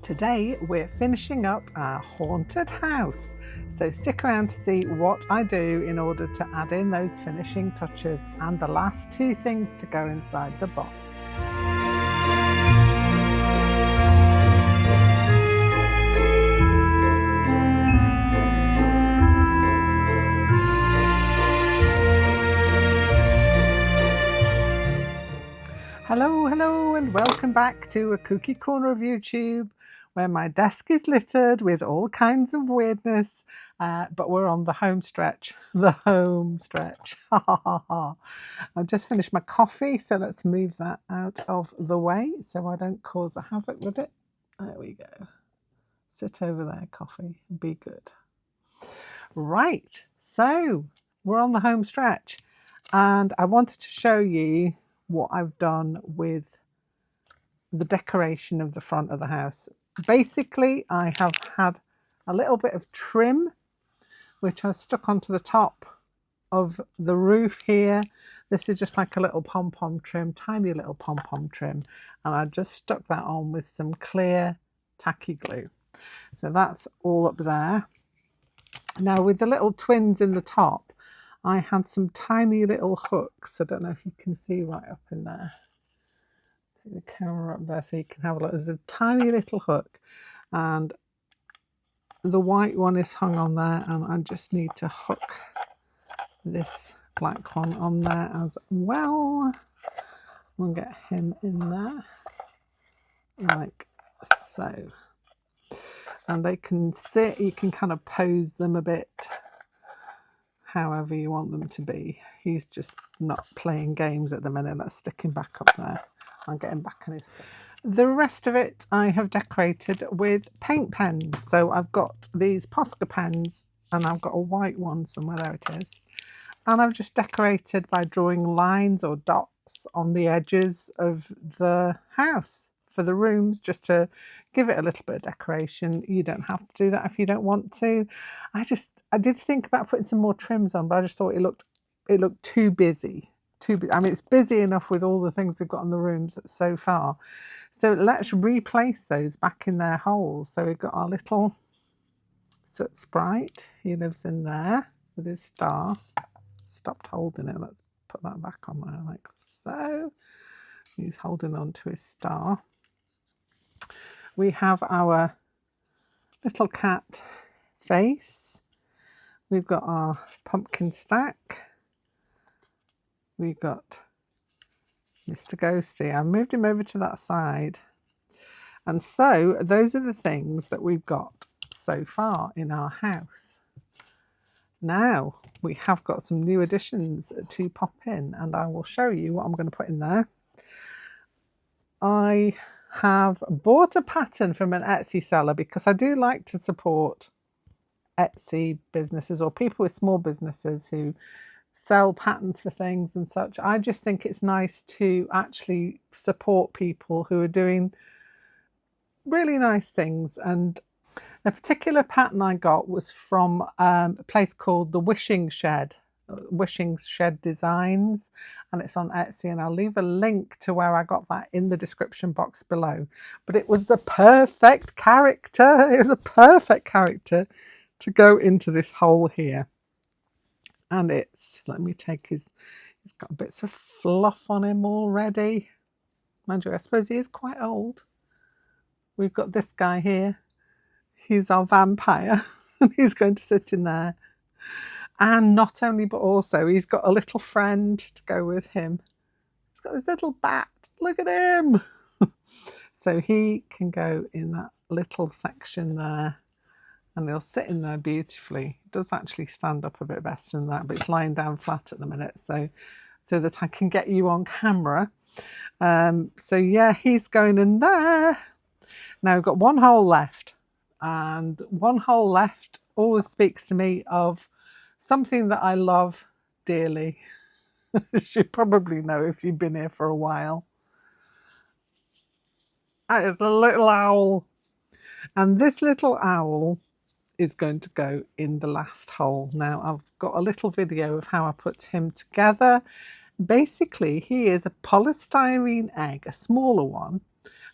Today we're finishing up our haunted house, so stick around to see what I do in order to add in those finishing touches and the last two things to go inside the box. Hello and welcome back to a kooky corner of YouTube where my desk is littered with all kinds of weirdness, but we're on the home stretch. The home stretch. I've just finished my coffee, so let's move that out of the way so I don't cause a havoc with it. There we go. Sit over there, coffee. Be good. Right, so we're on the home stretch and I wanted to show you what I've done with the decoration of the front of the house. Basically, I have had a little bit of trim which I've stuck onto the top of the roof here. This is just like a little pom-pom trim, tiny little pom-pom trim, and I just stuck that on with some clear tacky glue. So that's all up there. Now with the little twins in the top, I had some tiny little hooks. I don't know if you can see right up in there. Take the camera up there so you can have a look. There's a tiny little hook and the white one is hung on there, and I just need to hook this black one on there as well. We'll get him in there like so. And they can sit, you can kind of pose them a bit however you want them to be. He's just not playing games at the minute. Let's stick him back up there. I'll get him back on his feet. The rest of it I have decorated with paint pens. So I've got these Posca pens and I've got a white one somewhere, there it is. And I've just decorated by drawing lines or dots on the edges of the house for the rooms, just to give it a little bit of decoration. You don't have to do that if you don't want to. I did think about putting some more trims on, but I just thought it looked too busy. I mean, it's busy enough with all the things we've got in the rooms so far. So let's replace those back in their holes. So we've got our little soot sprite. He lives in there with his star. Stopped holding it. Let's put that back on there like so. He's holding on to his star. We have our little cat face. We've got our pumpkin stack. We've got Mr. Ghosty. I moved him over to that side. And so those are the things that we've got so far in our house. Now we have got some new additions to pop in, and I will show you what I'm going to put in there. I have bought a pattern from an Etsy seller because I do like to support Etsy businesses or people with small businesses who sell patterns for things and such. I just think it's nice to actually support people who are doing really nice things. And the particular pattern I got was from a place called the Wishing Shed Designs, and it's on Etsy, and I'll leave a link to where I got that in the description box below. But it was the perfect character. It was a perfect character to go into this hole here. And it's, let me take he's got bits of fluff on him already. Mind you, I suppose he is quite old. We've got this guy here. He's our vampire and he's going to sit in there. And not only, but also he's got a little friend to go with him. He's got this little bat. Look at him. So he can go in that little section there. And he'll sit in there beautifully. It does actually stand up a bit better than that, but it's lying down flat at the minute, so that I can get you on camera. So yeah, he's going in there. Now we've got one hole left, and one hole left always speaks to me of something that I love dearly. As you probably know if you've been here for a while. That is a little owl. And this little owl is going to go in the last hole. Now I've got a little video of how I put him together. Basically he is a polystyrene egg, a smaller one,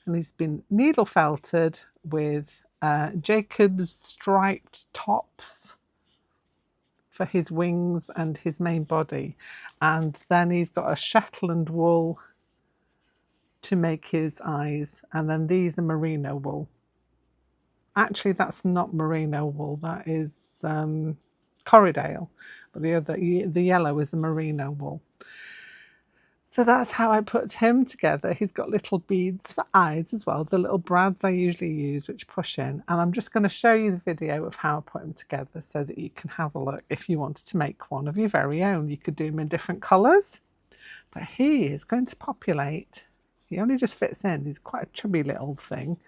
and he's been needle felted with Jacob's striped tops for his wings and his main body, and then he's got a Shetland wool to make his eyes, and then these are merino wool. Actually, that's not merino wool, that is Corriedale, but the yellow is a merino wool. So that's how I put him together. He's got little beads for eyes as well, the little brads I usually use which push in, and I'm just going to show you the video of how I put him together so that you can have a look if you wanted to make one of your very own. You could do them in different colours, but he is going to populate. He only just fits in. He's quite a chubby little thing.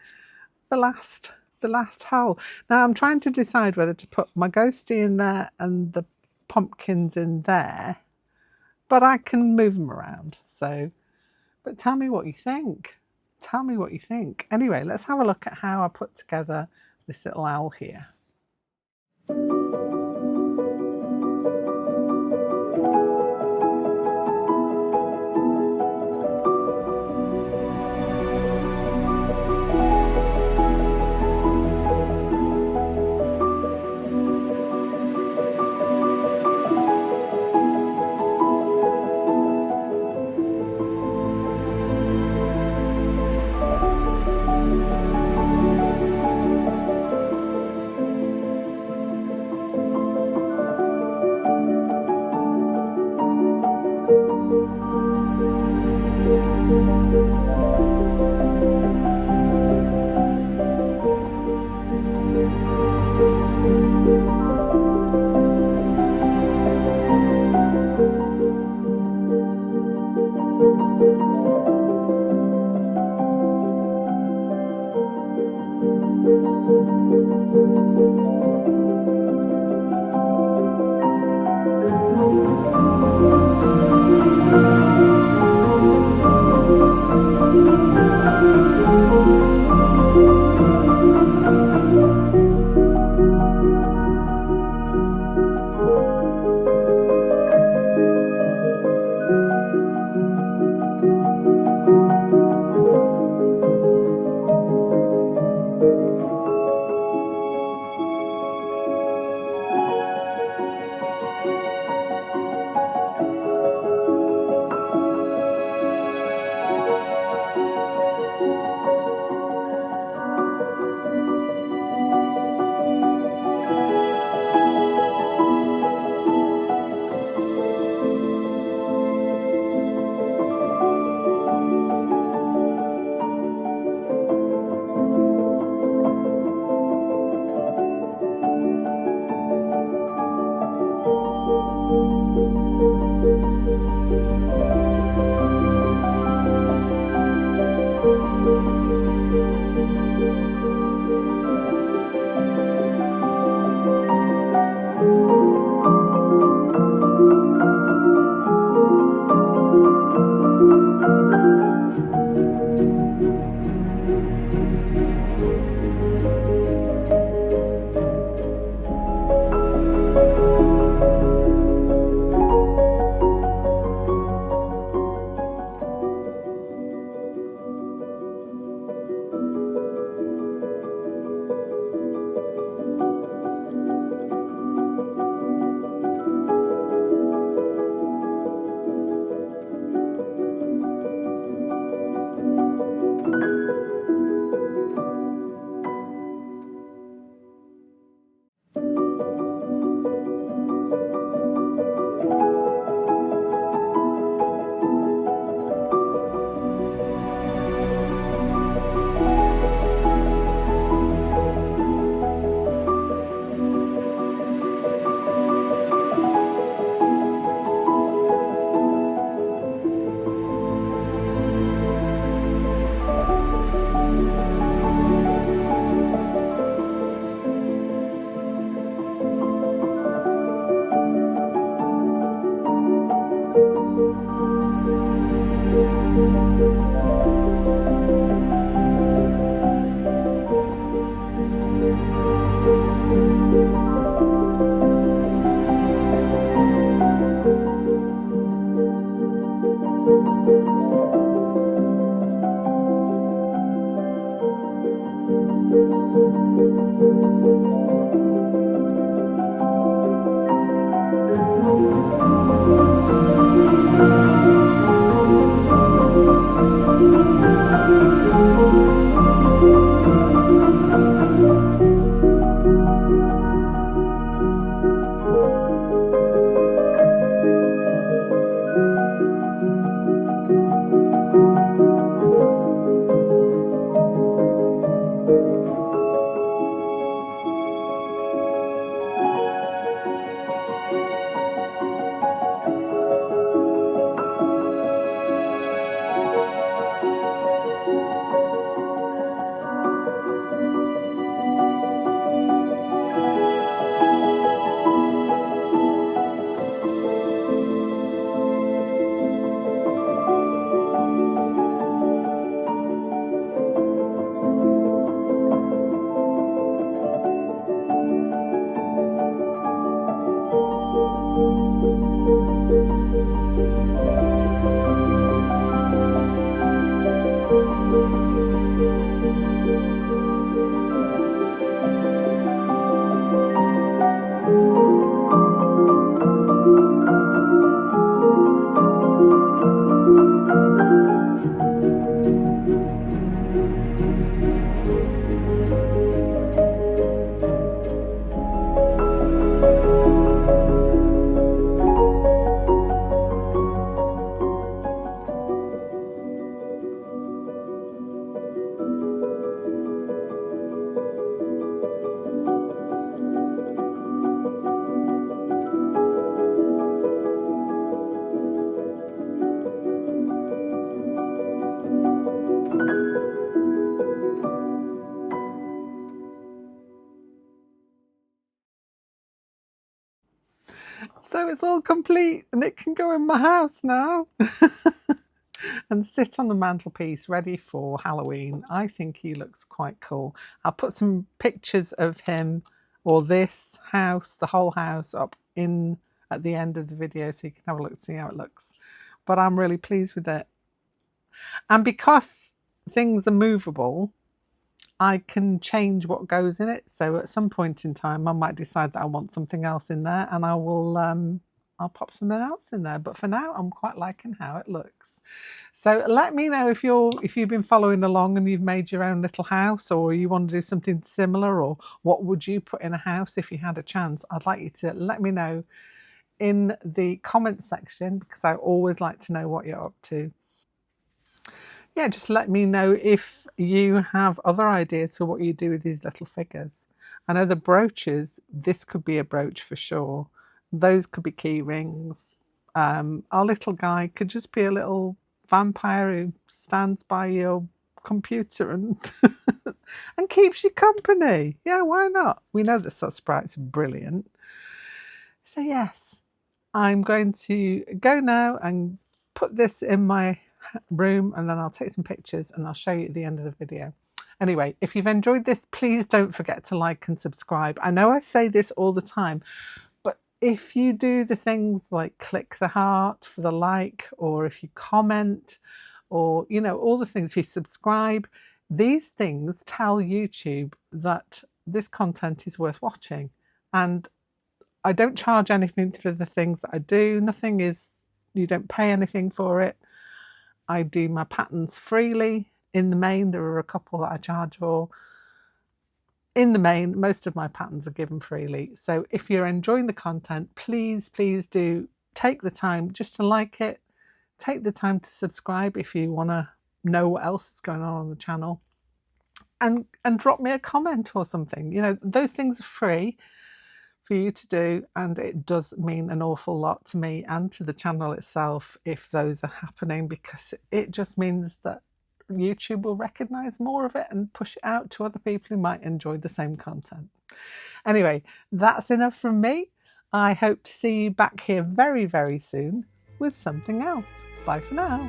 The last hole. Now I'm trying to decide whether to put my ghostie in there and the pumpkins in there, but I can move them around. So, but tell me what you think. Tell me what you think. Anyway, let's have a look at how I put together this little owl here. So it's all complete and it can go in my house now and sit on the mantelpiece ready for Halloween. I think he looks quite cool. I'll put some pictures of him or this house, the whole house, up in at the end of the video so you can have a look and see how it looks. But I'm really pleased with it. And because things are movable, I can change what goes in it. So at some point in time, I might decide that I want something else in there, and I will I'll pop something else in there. But for now, I'm quite liking how it looks. So let me know if you've been following along and you've made your own little house, or you want to do something similar, or what would you put in a house if you had a chance. I'd like you to let me know in the comments section, because I always like to know what you're up to. Yeah, just let me know if you have other ideas for what you do with these little figures. I know the brooches, this could be a brooch for sure. Those could be key rings. Our little guy could just be a little vampire who stands by your computer and and keeps you company. Yeah, why not? We know that such sprites are brilliant. So yes, I'm going to go now and put this in my room, and then I'll take some pictures and I'll show you at the end of the video. Anyway, if you've enjoyed this, please don't forget to like and subscribe. I know I say this all the time, but if you do the things like click the heart for the like, or if you comment, or you know, all the things, if you subscribe, these things tell YouTube that this content is worth watching. And I don't charge anything for the things that I do. Nothing is, you don't pay anything for it. I do my patterns freely. In the main, there are a couple that I charge for. In the main, most of my patterns are given freely. So if you're enjoying the content, please do take the time just to like it. Take the time to subscribe if you want to know what else is going on the channel. And drop me a comment or something. You know, those things are free for you to do, and it does mean an awful lot to me and to the channel itself if those are happening, because it just means that YouTube will recognize more of it and push it out to other people who might enjoy the same content. Anyway, that's enough from me. I hope to see you back here very soon with something else. Bye for now.